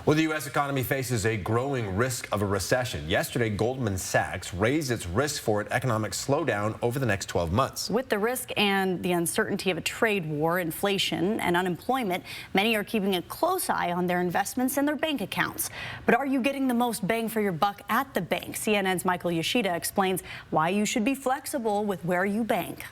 Well, the U.S. economy faces a growing risk of a recession. Yesterday, Goldman Sachs raised its risk for an economic slowdown over the next 12 months. With the risk and the uncertainty of a trade war, inflation, and unemployment, many are keeping a close eye on their investments and their bank accounts. But are you getting the most bang for your buck at the bank? CNN's Michael Yoshida explains why you should be flexible with where you bank.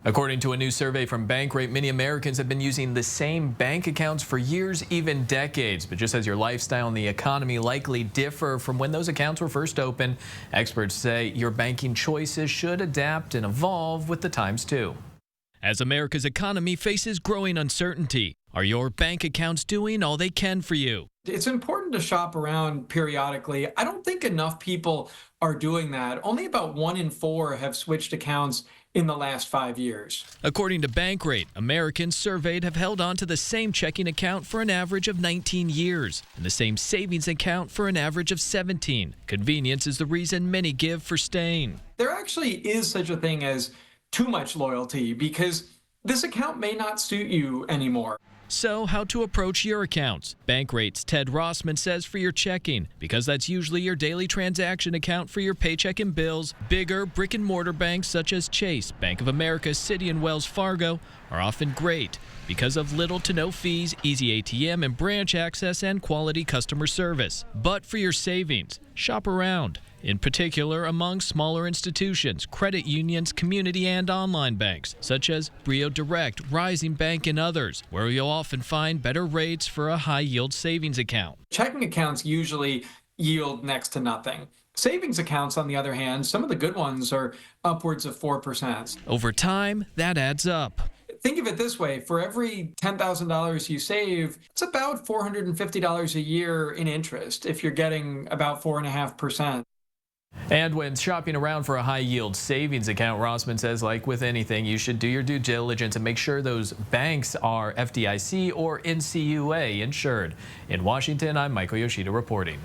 According to a new survey from Bankrate, many Americans have been using the same bank accounts for years, even decades. But just as your lifestyle and the economy likely differ from when those accounts were first opened, experts say your banking choices should adapt and evolve with the times too. As America's economy faces growing uncertainty, are your bank accounts doing all they can for you? It's important to shop around periodically. I don't think enough people are doing that. Only about 1 in 4 have switched accounts in the last 5 years. According to Bankrate, Americans surveyed have held on to the same checking account for an average of 19 years and the same savings account for an average of 17. Convenience is the reason many give for staying. There actually is such a thing as too much loyalty because this account may not suit you anymore. So, how to approach your accounts? Bankrate's Ted Rossman says for your checking, because that's usually your daily transaction account for your paycheck and bills, bigger brick-and-mortar banks such as Chase, Bank of America, Citi, and Wells Fargo are often great because of little to no fees, easy ATM and branch access, and quality customer service. But for your savings, shop around. In particular, among smaller institutions, credit unions, community and online banks, such as Brio Direct, Rising Bank, and others, where you'll often find better rates for a high-yield savings account. Checking accounts usually yield next to nothing. Savings accounts, on the other hand, some of the good ones are upwards of 4%. Over time, that adds up. Think of it this way, for every $10,000 you save, it's about $450 a year in interest if you're getting about 4.5%. And when shopping around for a high-yield savings account, Rossman says, like with anything, you should do your due diligence and make sure those banks are FDIC or NCUA insured. In Washington, I'm Michael Yoshida reporting.